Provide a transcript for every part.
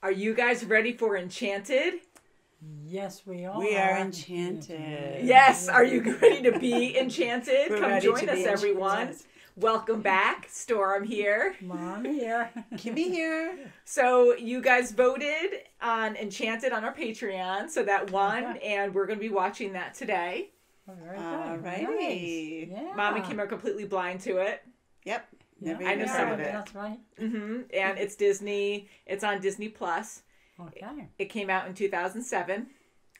Are you guys ready for Enchanted? Yes, we are. We are enchanted. Yes. Are you ready to be enchanted? We're Come ready join to us, be everyone. enchanted. Welcome back. Storm here. Mom here. Kimmy here. So you guys voted on Enchanted on our Patreon, so that won, and we're going to be watching that today. Oh, very good. Alrighty. Nice. Yeah. Mom and Kim are completely blind to it. Yep. Never I know even some heard of of it. That's right. And it's Disney. It's on Disney Plus. Okay. It came out in 2007.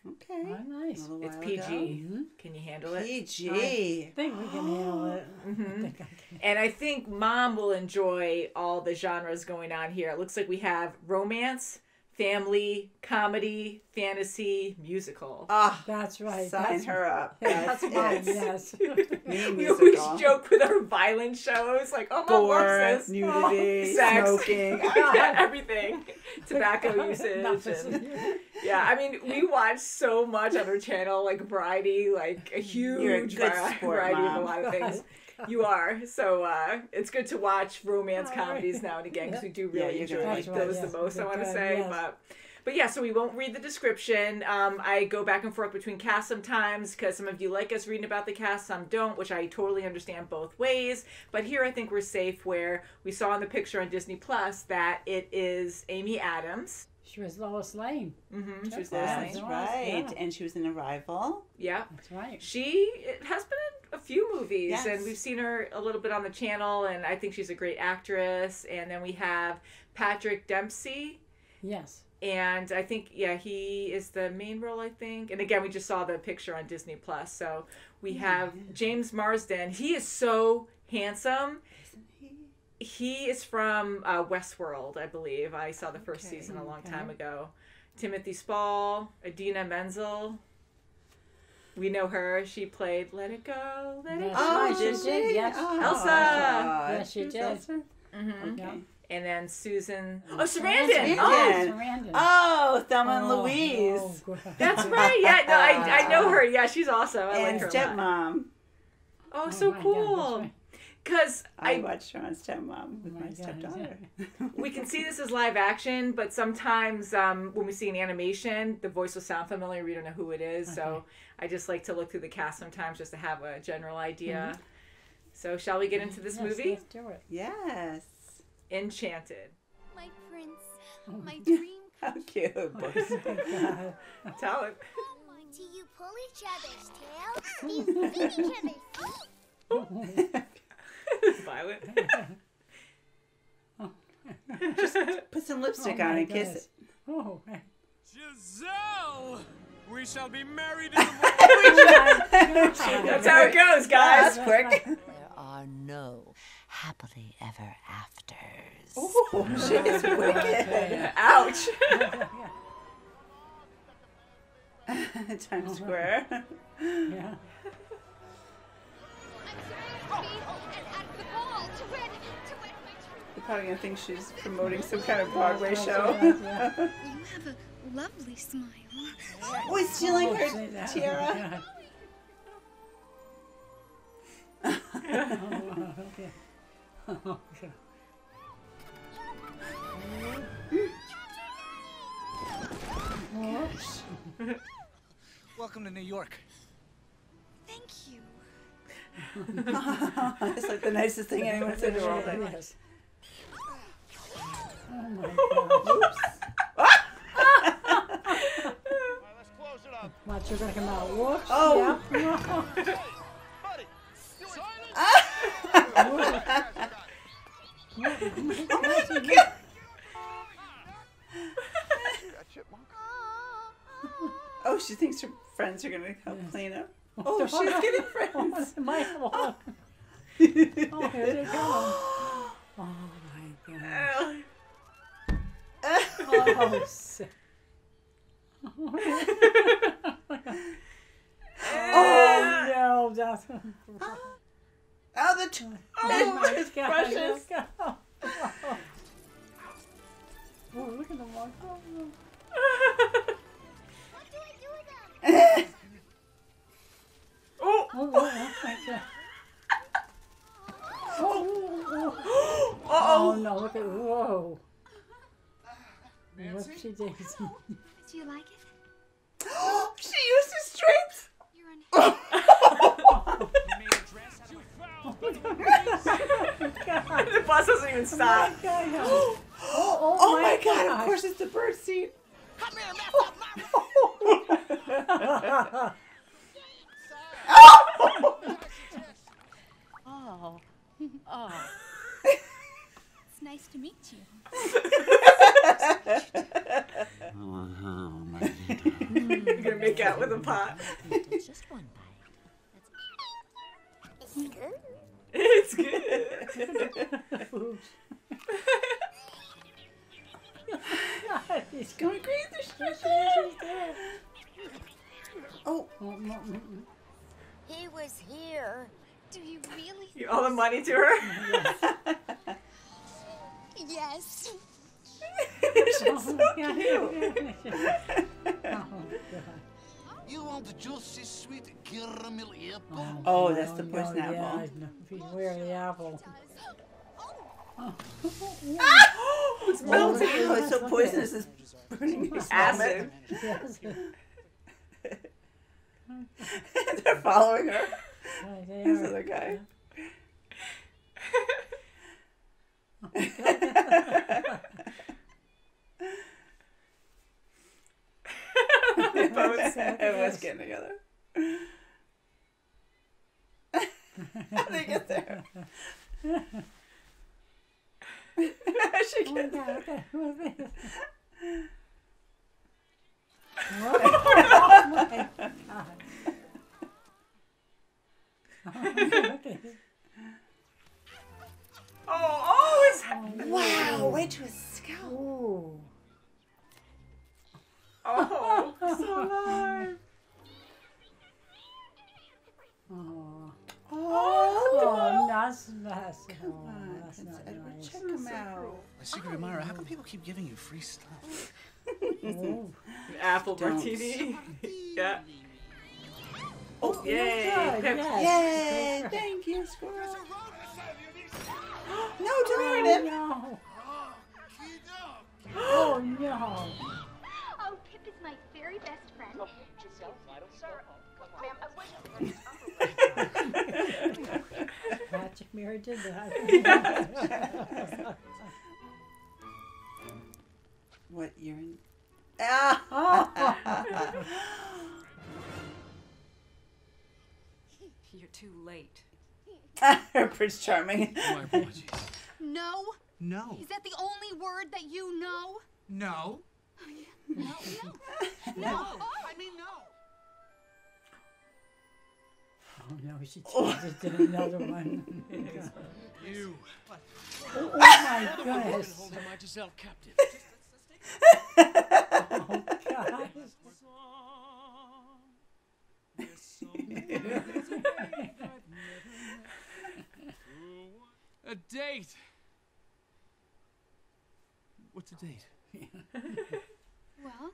Okay. Oh, nice. A little It's while PG. ago. Can you handle it? PG. I think we can handle it. I think I can. And I think Mom will enjoy all the genres going on here. It looks like we have romance, family, comedy, fantasy, musical. Ah, That's right. sign That's, her up. That's mine, it. yes. Me We musical. always joke with our violent shows, like, oh, Mom Gore, loves this. nudity, Sex. smoking. Yeah, everything. Tobacco usage. And, yeah, I mean, we watch so much on our channel, like variety, like a You're a huge good sport, variety of a Mom. lot of things. You are. So it's good to watch romance All comedies right. now and again because we do Yeah, really you're enjoy good. like That's right, those yes. the most, I You're want to good, say. yes. But yeah, so we won't read the description. I go back and forth between casts sometimes because some of you like us reading about the cast, some don't, which I totally understand both ways. But here I think we're safe where we saw in the picture on Disney Plus that it is Amy Adams. She was Lois Lane. Mm-hmm. She was That's listening. right. Yeah. And she was in Arrival. Yeah. That's right. She has been in a few movies, Yes. and we've seen her a little bit on the channel, and I think she's a great actress. And then we have Patrick Dempsey, Yes. and I think, yeah, he is the main role, I think. And again, we just saw the picture on Disney Plus. So we have James Marsden. He is so handsome. Isn't he? He is from Westworld, I believe. I saw the first Okay. season a long Okay. time ago. Timothy Spall, Idina Menzel. We know her. She played Let It Go, Let It That's Go. right, did she did, yes. Oh, Elsa. Yes, she Who's did. Elsa? Mhm. Yeah. Okay. And then Susan. Oh, Sarandon. Sarandon. Sarandon. Oh, Sarandon. Oh, Thelma and Oh, Louise. oh, good. that's right. Yeah, no, I know her. Yeah, she's awesome. I And like her a lot. Stepmom. Oh, Oh, so my God, cool. that's Because I I watched her on Stepmom with Oh my my God, stepdaughter. we can see this as live action, but sometimes when we see an animation, the voice will sound familiar. We don't know who it is, so I just like to look through the cast sometimes just to have a general idea. So shall we get into this Yes, movie? Let's do it. Yes. Enchanted. My prince, my dream. How cute. Oh, my God. Tell it. Do you pull each other's tails? Do you feed each other's feet? Violet. Put some lipstick Oh, on my and kiss goodness. it. Oh, Giselle! We shall be married in the That's how it goes, guys. That's quick. There are no happily ever afters. Oh, she is wicked. Ouch. Times Square. yeah. You're probably gonna think she's promoting some kind of Broadway show. Yeah. You have a lovely smile. Oh, he's stealing Oh, her say that. tiara. Oh, okay. Oh, okay. Whoops. Welcome to New York. Thank you. It's like the nicest thing anyone said to her all day. Yes. Oh my God. Let's close it up. Watch, you're gonna come out. Whoops. Oh. Yeah. Buddy, Oh, she thinks her friends are gonna help clean up. Oh, she's getting friends. My oh, here they go. Oh my God. Oh, sick. Oh no, that's Oh, the my toothbrushes. God. Oh, look at the mark. What do I do with them? Oh, Oh, oh my God. Oh, oh, oh. Oh no, look at whoa. Whoopsie daisy. Do you like it? She used her strength. You're on. The bus doesn't even stop. Oh my god, of course it's the bird seat. Come here, Oh. Oh. It's nice to meet you. You're gonna make out with a pot. It's just one bite. It's good. It's good. He's Going crazy. Oh, He was here. Do you really? You owe the money to her. Yes. she's so Yeah. cute. You want the juicy sweet caramel apple? Oh, that's the poison Yeah, apple. no, if he's wearing the apple. It's Oh, melting. it's so poisonous. It's burning your stomach. Acid. Yes. They're following her. Right This there. other guy. Everyone's getting together. How'd they get there? She Oh my gets God, okay. What's this? Oh my God. Oh, it's. wow, way to his scalp. Ooh. Oh, so hard. Oh. Oh, That's come that's on, that's Prince not Edward, nice. check him out. My secret admirer, how come people keep giving you free stuff? Ooh. An apple Don't. martini. Yeah. Oh, Yay. Good, Pep- yay! yes. Thank you, squirrel. No, Oh don't hurt him. no! Oh no! Oh, Pip is my very best friend. Magic Mirror did that. What you're in? Ah! You're too late. Prince Charming. My apologies. No? No. Is that the only word that you know? No. No. I mean no. Oh no, she changed it to another one. You. Oh my goodness! Holding my Giselle captive. Oh God! A date. What's a date? Well,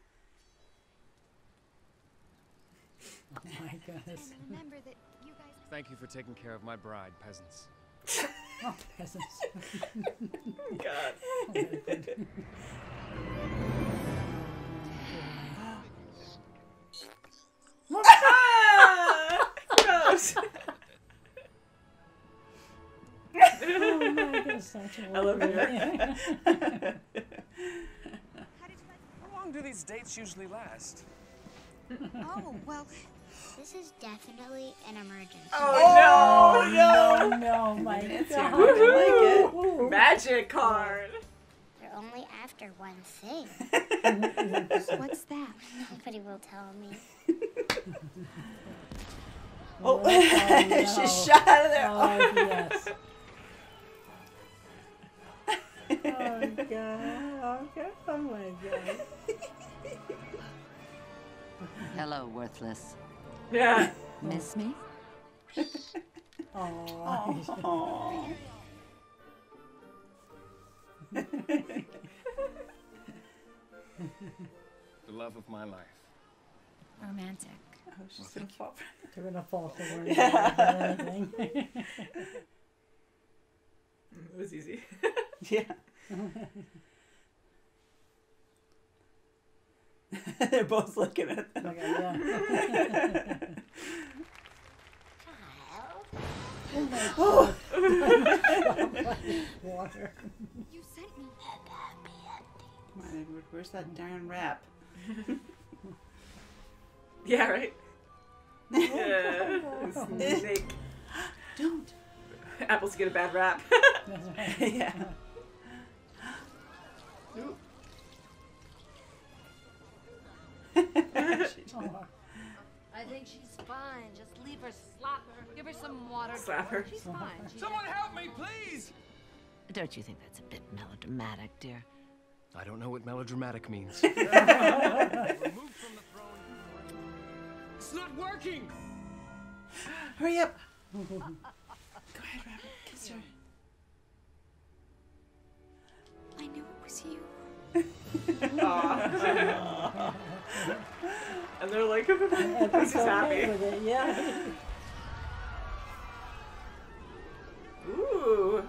Oh my goodness! Remember that you guys. Thank you for taking care of my bride, peasants. Oh, peasants! God. Oh, my goodness. Ah, gross. Oh my goodness! Such a I love word. How long do these dates usually last? oh, well, This is definitely an emergency. Oh, No, no, my Nancy, God! I like it. no. Magic card. They're only after one thing. what's that? Nobody will tell me. Oh, no. she's shot out of there. Oh yes! Oh God! Okay. Oh my God! Hello, worthless. Yeah. Miss me? Oh. Oh. The love of my life. Romantic. Oh, she's gonna fall. They're gonna fall for one. Yeah. Anything. It was easy. Yeah. They're both looking at them. Okay, yeah. Oh. Water. You sent me. Come on, Edward, where's that darn rap? Yeah, right? Yeah. Snake. Don't. Apples get a bad rap. That's right. Yeah. Ooh. Oh, I think she's fine. Just leave her, slap her, give her some water. Slap her. She's fine. She's Someone help me, please! Don't you think that's a bit melodramatic, dear? I don't know what melodramatic means. Removed from the throne. It's not working! Hurry up. Go ahead, Robert. Kiss her. I knew it was you. Aw. And they're like, and this is okay happy. with it, yeah. Ooh.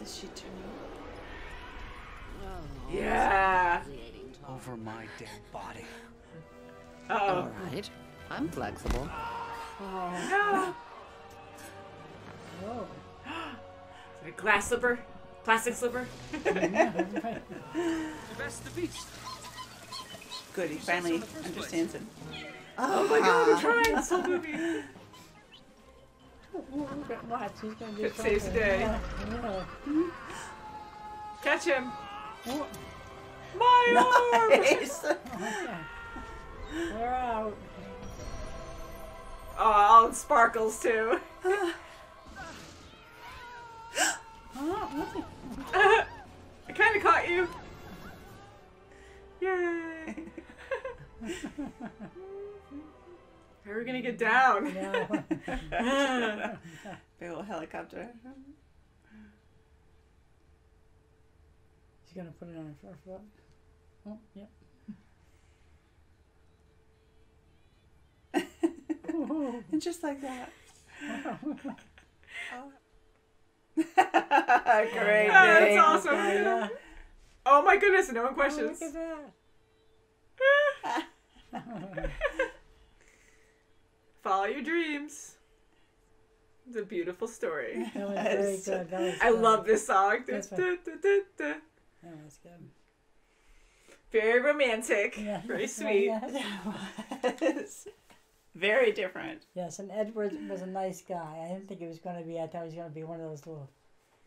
Is she turning? Yeah. Over my dead body. Uh-oh. All right. I'm flexible. No. Oh. Is it a glass slipper? Plastic slipper? Right. The best the beast. Good, he finally understands him. Oh my god, I'm trying. This whole movie. Watch, he's gonna do It saves the something. day. Yeah, yeah. Catch him. Oh, My arm. Nice. okay. We're out. Oh, all in sparkles too. Oh, look at I kind of caught you. Yay. How are we gonna get down? yeah. Big old helicopter. She's gonna put it on her foot. Oh, yep. And just like that. Great. Oh, that's Nick. awesome. Yeah. Oh my goodness, no one Oh, questions. look at that. Follow your dreams. It's a beautiful story. That was very good. That was I good. love this song. That's Du- right. du- du- du. That was good. Very romantic. Yeah. Very sweet. Yes. Very different. Yes, and Edward was a nice guy. I didn't think he was going to be. I thought he was going to be one of those little,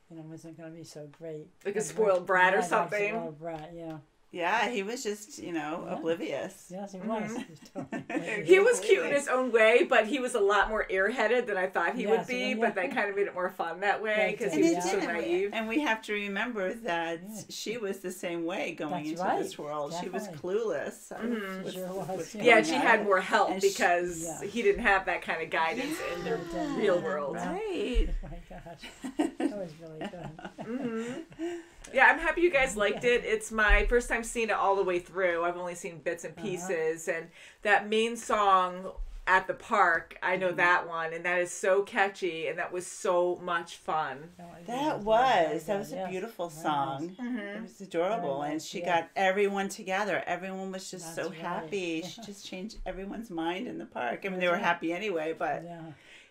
wasn't going to be so great. Like a spoiled brat or Yeah, like a something. spoiled brat, yeah. Yeah, he was just, oblivious. Yes, he was. Mm-hmm. He was totally He was cute in his own way, but he was a lot more airheaded than I thought he Yes, would be. yeah. But that kind of made it more fun that way because That's he it, was just so yeah. naive. And we have to remember that Yeah. she was the same way going That's into right, this world. She was definitely. clueless. Mhm. with Sure was, what's yeah. Yeah, going she on. had more help And she- because yeah. he didn't have that kind of guidance in the Yeah. real world. Right. Oh my gosh. That was really good. Hmm. Yeah, I'm happy you guys liked it. It's my first time seeing it all the way through. I've only seen bits and pieces. And that main song at the park, I know that one. And that is so catchy. And that was so much fun. That was a beautiful Very song. nice. It was adorable, Very and nice, she yeah. got everyone together. Everyone was just so That's right. happy. She just changed everyone's mind in the park. I mean, they were happy anyway, but Yeah.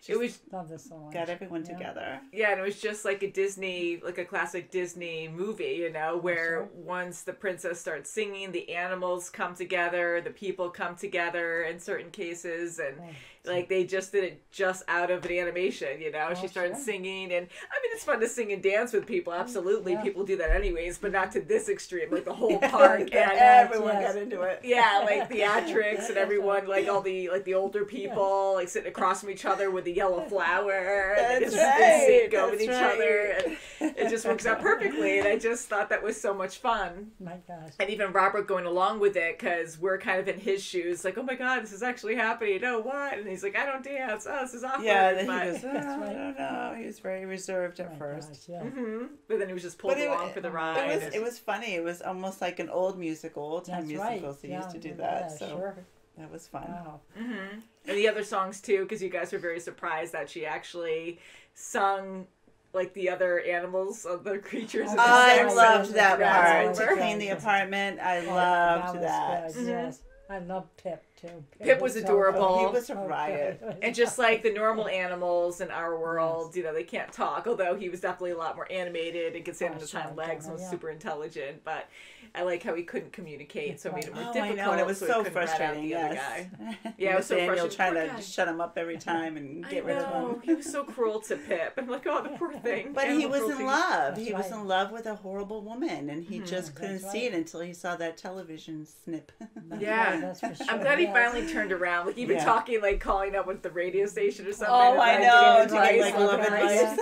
It was Love this so much. got everyone Yeah. together. Yeah, and it was just like a Disney, like a classic Disney movie, where sure. once the princess starts singing, the animals come together, the people come together in certain cases, and like they just did it just out of an animation, She started sure. singing, and I mean, it's fun to sing and dance with people, absolutely. Yeah. People do that anyways, but not to this extreme, like the whole park and Everyone yes. got into it. yeah, like theatrics and everyone, like all the older people, like sitting across from each other with the yellow flower, and they That's just right, go with that's each right. other, and it just works out perfectly. And I just thought that was so much fun. My gosh. And even Robert going along with it because we're kind of in his shoes, like, oh my god, this is actually happening. Oh, what? And he's like, I don't dance. Oh, this is awkward. Yeah, then but, he was, That's I right. don't know. He was very reserved at My first. gosh, yeah. Mhm. But then he was just pulled along for the ride. It was funny. It was almost like an old musical, old time That's right. musicals. They Yeah, used to do yeah, that, so Sure. that was fun. Wow. Mm-hmm. And the other songs too, because you guys were very surprised that she actually sung like the other animals, other creatures. in the I song. loved that Yeah, part. it's To over. clean the apartment, I That loved was that. good, yes. I love Pip too. Pip was so adorable. He was a good. riot. Okay. And just like the normal animals in our world, you know, they can't talk. Although he was definitely a lot more animated and could stand on his hind legs and was yeah. super intelligent. But I like how he couldn't communicate, so it made it more Oh, I difficult. know, and it was he so couldn't rat out frustrating. the Yes. other guy. Yeah, it was so Nathaniel frustrating. trying Poor to guy. shut him up every time and I get rid of know. him. He was so cruel to Pip. I'm like, oh, the poor thing. But he Animal was cruelty. in love. That's He was right. in love with a horrible woman, and he just couldn't That's see right. it until he saw that television snip. Yeah. That's for sure. I'm glad he yes. finally turned around. Like even Yeah. talking, like calling up with the radio station or something. Oh, and, I like, know, getting like into love advice.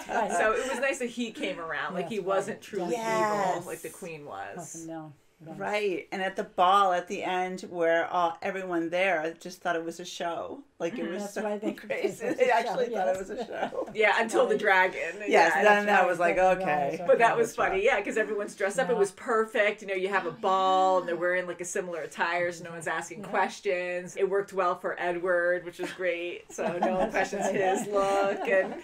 Right. So it was nice that he came around. Like he That's wasn't right. truly Yes. evil, like the queen was. No. Right, and at the ball at the end, where everyone there just thought it was a show, like it was That's so why they- crazy. it's They a actually show, thought it yes. was a show. Yeah, until the Right. dragon. Yes, yeah, then that right. was like That's okay. right. But that was That's right. funny, yeah, because everyone's dressed up. It Yeah. was perfect. You know, you have a ball and they're wearing like a similar attire, so no one's asking questions. It worked well for Edward, which was great. So no one questions right. his look. And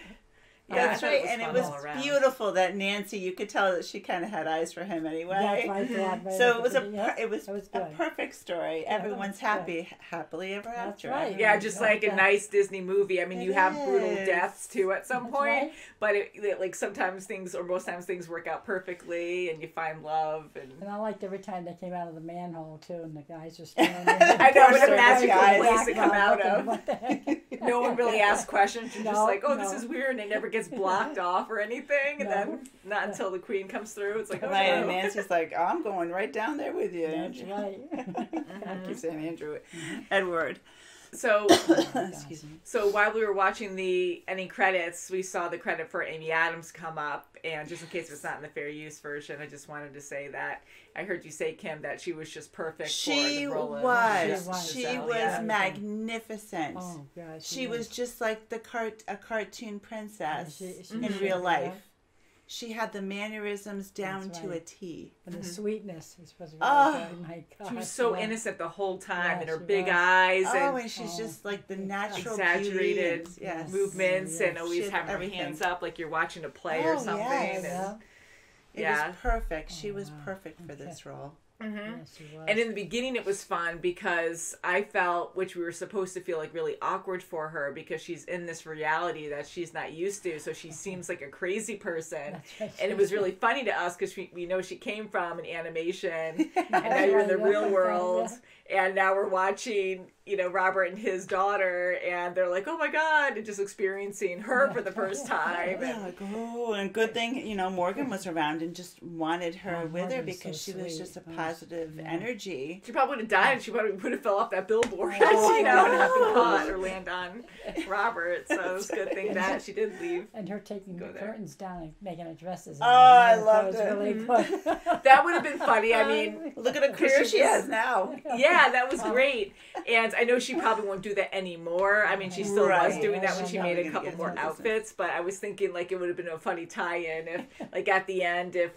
yeah, That's I thought right, and it fun was all around. beautiful that Nancy. You could tell that she kind of had eyes for him anyway. That's right. Yeah, So it was yes, it was that was a good. perfect story. Yeah, Everyone's that was happy, happily ever That's after. right. Yeah, just like a Yeah. nice Disney movie. I mean, It you have brutal is. deaths too at some That's point, right. but like sometimes things, or most times things work out perfectly, and you find love. And And I liked every time they came out of the manhole too, and the guys were standing there. I know, what a Poor magical guys. place to come out of. What the heck? No one really asks questions. You're just No, like, oh, this no. is weird, and it never gets blocked off or anything. And No. then not until the queen comes through, it's like, oh, Right, and no. Nancy's like, oh, I'm going right down there with you. That's Andrew. right. I keep saying Andrew. Edward. So, Excuse me. so while we were watching the ending credits, we saw the credit for Amy Adams come up. And just in case it's not in the fair use version, I just wanted to say that I heard you say, Kim, that she was just perfect for She the role of was. She Giselle, was yeah. magnificent. Oh gosh. She was just like a cartoon princess she in was, real yeah. life. She had the mannerisms down That's to a right. T. And the sweetness was really Oh. good. My God. She was so yeah. innocent the whole time, Yeah, and her she big was. eyes, Oh, and and she's Oh. just like the natural exaggerated beauty. Yes. movements, Yeah, and always she had having everything. her hands up like you're watching a play or Oh, something. yes. And, Yeah. It Yeah. was perfect. She was wow. perfect for Okay. this role. Yes, she was. And in the beginning, it was fun because I felt, which we were supposed to feel like really awkward for her because she's in this reality that she's not used to. So she seems like a crazy person. That's right. And it was really funny to us because we know she came from an animation and now That's you're in the right, real yeah. world. And now we're watching, you know, Robert and his daughter, and they're like, oh my God, and just experiencing her for the first time. Yeah, And like, oh, and good thing, Morgan was around and just wanted her Oh, with her Morgan's because so she was sweet. just a Oh, positive yeah. energy. she probably would have died and she probably would have fell off that billboard, Oh, you know, and have been no. caught or land on Robert. So it was a good thing that she did leave. And her taking the Go there. curtains down and making her dresses. Oh, I that loved was it. really good. That would have been funny. I mean, Look at the career she has now. yeah, that was great. And I know she probably won't do that anymore. I mean, she still was Right. doing that when she Yeah, made we're a gonna couple get more into this. outfits. But I was thinking like it would have been a funny tie-in if, like at the end, if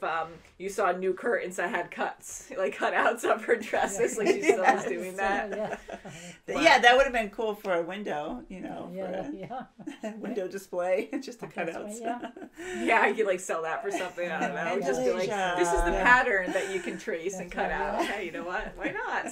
you saw new curtains that had cuts, like cutouts of her dresses, like she still was doing that. Yeah. Yeah, that would have been cool for a window, Yeah, for yeah. a window display, just the That's cutouts. right, Yeah, I could like sell that for something. I don't know. Just be like, this is the Yeah. pattern that you can trace and That's cut right, out. yeah. Hey, you know what? Why not?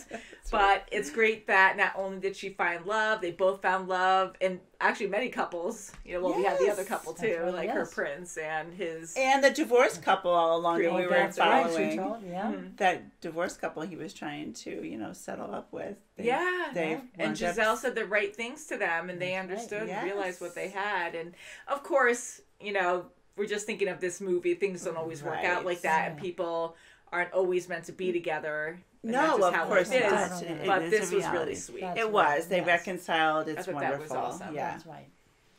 But it's great that not only did she find love, they both found love, and actually many couples. You know, well, we had the other Yes. couple That's too, right, like her yes. prince and his. And the divorced couple all along that we were That's right, she following. told- yeah. That divorced couple he was trying to, settle up with. Yeah, They and wound up- Giselle said the right things to them, and they That's right, understood yes. and realized what they had. And of course, we're just thinking of this movie. Things don't always work out Right. like that, and Yeah. people aren't always meant to be together. And No, that's just of how course life is. not. It But is this a was really reality. sweet. That's It right, was. They yes. reconciled. It's thought that was wonderful. awesome. Yeah. That's right.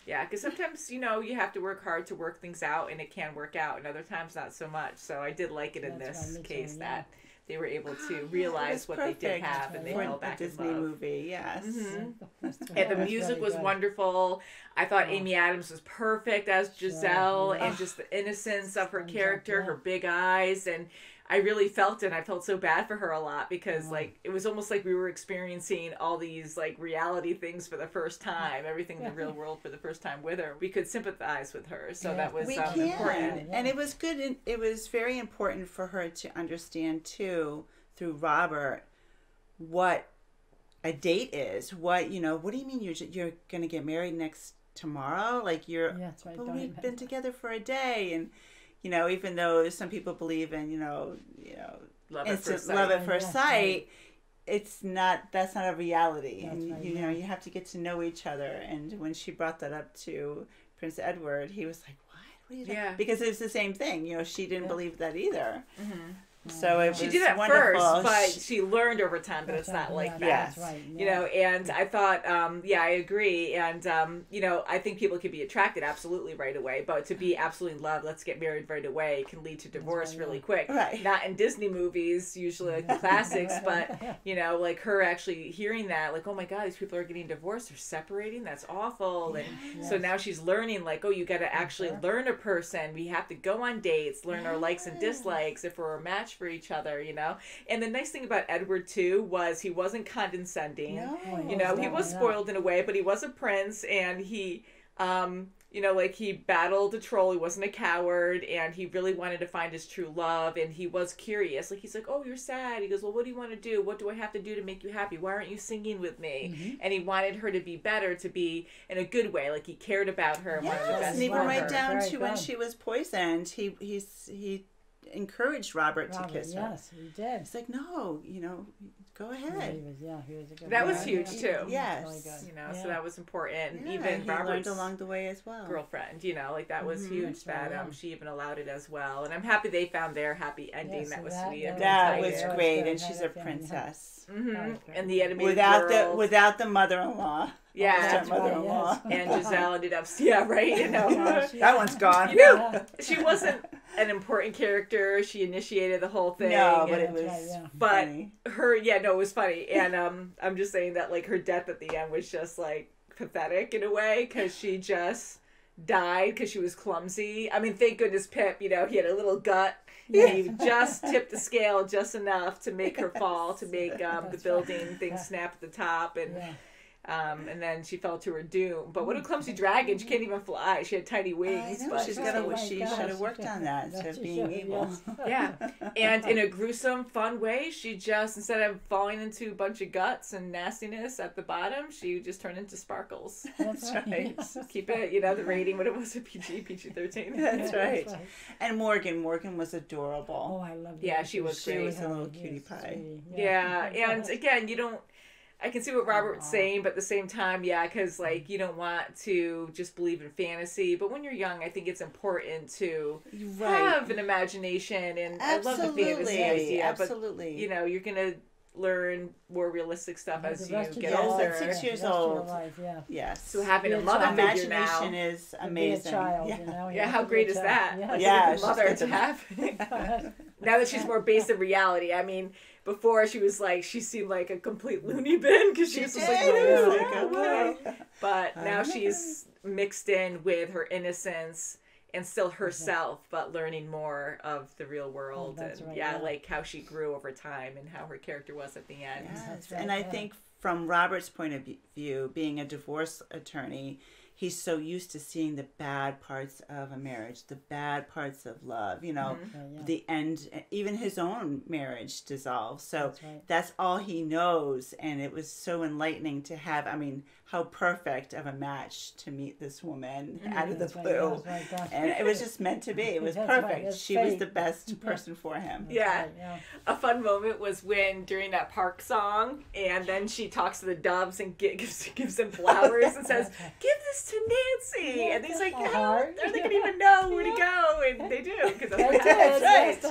Yeah, because sometimes, you have to work hard to work things out, and it can work out, and other times not so much. So I did like it in That's this right, me too, case yeah. that they were able to It realize was what they did perfect have, and they for fell a back in Disney love. movie. Yes. Mhm. That's right. And the That's music really was good. wonderful. I thought Amy Adams was perfect as Giselle, yeah. and just the innocence of her Sponge character, up, yeah. her big eyes, and I really felt it. I felt so bad for her a lot because, like, it was almost like we were experiencing all these, like, reality things for the first time, everything in the real world for the first time with her. We could sympathize with her, so Yeah. that was We important. can. And it was good. And it was very important for her to understand, too, through Robert, what a date is. What do you mean you're going to get married tomorrow? Like Yeah, that's right. but Don't we've even- been together for a day, and even though some people believe in Love at first instant sight. love at first Yeah, sight, that's not a reality. That's And right, you have to get to know each other. And when she brought that up to Prince Edward, he was like, what are you Yeah. because it's the same thing. She didn't Yeah. believe that either. So it was She did at wonderful. first, but she learned over time that it's not like that. Yes. That's right. You know, and I thought, I agree. And, I think people can be attracted absolutely right away, but to be absolutely in love, let's get married right away, can lead to divorce right, really yeah. quick. Right. Not in Disney movies, usually like the classics, but, like her actually hearing that, like, oh my God, these people are getting divorced, they're separating, that's awful. And so now she's learning, like, oh, you got to actually learn a person. We have to go on dates, learn our likes and dislikes if we're a match for each other, And the nice thing about Edward, too, was he wasn't condescending. No. He was spoiled in a way, but he was a prince, and he, he battled a troll. He wasn't a coward, and he really wanted to find his true love, and he was curious. Like, he's like, oh, you're sad. He goes, well, what do you want to do? What do I have to do to make you happy? Why aren't you singing with me? And he wanted her to be better, to be in a good way. Like, he cared about her and wanted the Yes, best and even for right her. down Very to when good. she was poisoned, he encouraged Robert to kiss her. Yes, he did. It's like, no, go He ahead. was a good That was guy. huge, too. Yes. Really good. So that was important. Yeah, Even he Robert's learned along the way as well. girlfriend, that was huge. That's right, That she even allowed it as well, and I'm happy they found their happy ending. Yes, that was that- sweet. that and That exciting. was That was great, good. and That she's was a good, yeah. princess. That was great. And the animated Without world. the mother-in-law. Yeah, That's right, mother-in-law. yes. and Giselle ended up, right, That one's gone. she wasn't an important character. She initiated the whole thing. No, but and- it was right, yeah. but funny. her, it was funny, and I'm just saying that like her death at the end was just like pathetic in a way because she just died because she was clumsy. I mean, thank goodness Pip, he had a little gut. And he just tipped the scale just enough to make her fall, to make the building thing snap at the top, and and then she fell to her doom. But what a clumsy dragon! She can't even fly. She had tiny wings. I know, But she's Oh got my she gosh, should have worked on that instead of being evil. yeah, and in a gruesome, fun way, she just, instead of falling into a bunch of guts and nastiness at the bottom, she just turned into sparkles. That's right. Keep it, the rating, what it was, a PG-13. That's right. And Morgan was Oh, adorable. I love Yeah, she was She great. was a little cutie pie. Yeah, and again, I can see what Robert's saying, but at the same time, because you don't want to just believe in fantasy. But when you're young, I think it's important to have an imagination, and I love the fantasy idea. Absolutely. But you're gonna learn more realistic stuff as you get your older. life, 6 years old. Yes. So having Be a a mother child. figure now, Imagination is To be a amazing. child, Yeah. yeah, how great is that? Like, Yeah, a good mother she's to got have. Now that she's more based in reality, I mean, before she was like, she seemed like a complete loony bin because she was just like, did. "Whoa, Like, okay." okay. But now she's mixed in with her innocence and still herself, but learning more of the real world, that's and right, yeah. like how she grew over time and how her character was at the end. Yes. That's right, And I yeah. think from Robert's point of view, being a divorce attorney, he's so used to seeing the bad parts of a marriage, the bad parts of love, the end, even his own marriage dissolves. So That's right. that's all he knows. And it was so enlightening to have, how perfect of a match to meet this woman out of the That's right, blue. that's right, And it was just meant to be. It was That's right, perfect. it's She was fate. the best person for him. Yeah. Yeah. A fun moment was when during that park song, and then she talks to the doves and gives them flowers and says, "Give this to Nancy," Yeah, and he's like, that's "No, hard. they don't even know where to go," and they do because that's They what did, happens. yes.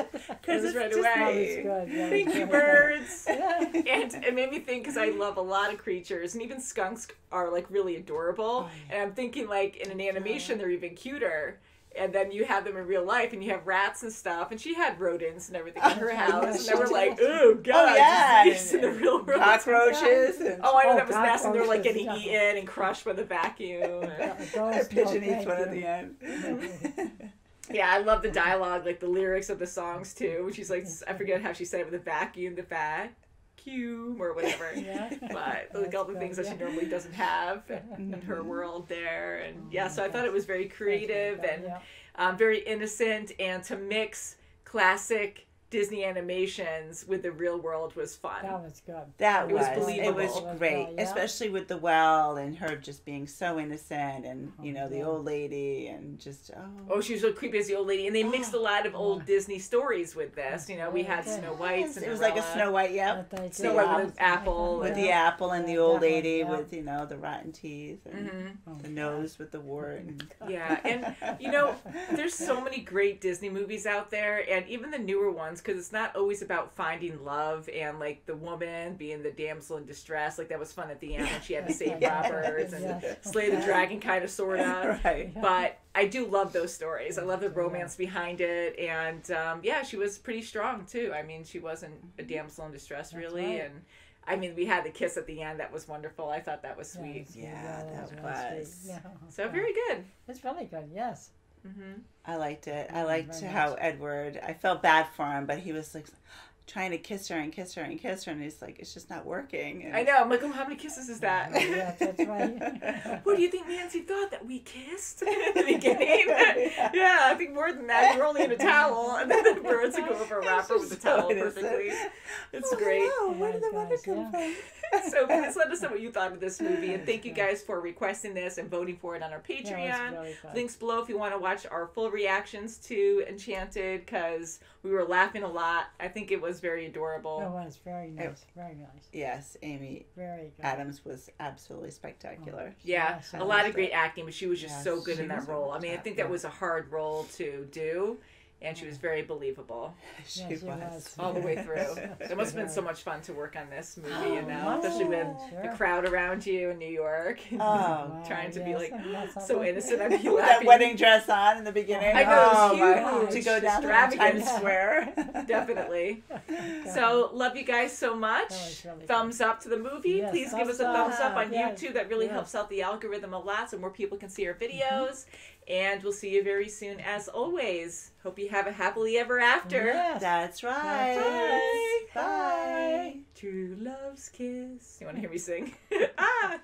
It was right just- That away. was good. Yeah, Thank that's you, right. birds. Yeah. And it made me think, because I love a lot of creatures, and even skunks are like really adorable. And I'm thinking, like, in an animation, they're even cuter. And then you have them in real life, and you have rats and stuff. And she had rodents and everything in her house. And they were like, "Oh God, yeah. disease in the real world." Cockroaches. And Oh, I know Oh, that was nasty. And they're like getting cockroaches, eaten and crushed by the vacuum. a pigeon eats one at the end. Yeah, I love the dialogue, like the lyrics of the songs too. She's like, I forget how she said it, with the vacuum, or whatever. Yeah. But like all the things that she normally doesn't have in her world there. And yeah, so I thought it was very creative and Yeah. very innocent, and to mix classic Disney animations with the real world was fun. That was good. That It was was believable. great, Yeah. especially with the well and her just being so innocent, and you know the yeah. old lady, and just Oh, she was so creepy as the old lady, and they mixed a lot of old Disney stories with this. You know, we had Yeah. Snow White, Yes, it was like a Cinderella, Snow White, yep. That they Snow did. White with an apple, With and- the apple and the Yeah, old definitely, lady yeah. with, you know, the rotten teeth and the nose with the wart. And... Yeah, and you know, there's so many great Disney movies out there, and even the newer ones, because it's not always about finding love and like the woman being the damsel in distress. Like that was fun at the end when she had to save Yeah. Roberts and Yeah. slay the dragon, kind of, sort of. Right. But I do love those stories. I love the romance behind it, and yeah, she was pretty strong too. I mean, she wasn't a damsel in distress really, right. and I mean, we had the kiss at the end. That was wonderful. I thought that was sweet. Yeah, that really was. sweet. Yeah. So very good. It's really good. Yes. I liked it. I Yeah, liked very how much. Edward, I felt bad for him, but he was like trying to kiss her and kiss her and kiss her, and he's like, it's just not working. And I know. I'm like, oh, how many kisses is that? Yeah, that's right. What do you think Nancy thought that we kissed in the beginning? Yeah, I think more than that. You're only in a towel, and then the birds would go over a wrapper with the so towel innocent. perfectly. It's Oh, great. hello, where did the Yes, mother guys, come yeah. from? So please let us know what you thought of this movie, and thank you guys for requesting this and voting for it on our Patreon. Yeah, it's really fun. Links below if you want to watch our full reactions to Enchanted, because we were laughing a lot. I think it was very adorable. It was very nice. Very nice. Yes, Amy Very good. Adams was absolutely spectacular. Yeah, Yes, a lot of great acting, but she was just Yes, so good she in that was a role. I mean, I top think that role. was a hard role to do, and she was very believable She Yes, she was. was. all the way through. It must have been so much fun to work on this movie, you know, must especially with have, the sure. crowd around you in New York, Oh, Wow, trying to be yes, like that's not so what- innocent. I'd be with that laughing. wedding dress on in the beginning. I know, it was my- huge, to go down there in extravagant. Times Square. Definitely. So, love you guys so much. That was really Thumbs up to the movie. Yes, Please give us a thumbs thumbs up up. on Yes, YouTube. That really yes. helps out the algorithm a lot so more people can see our videos. And we'll see you very soon as always. Hope you have a happily ever after. Yes. That's right. Bye. Bye. True love's kiss. You want to hear me sing? Ah!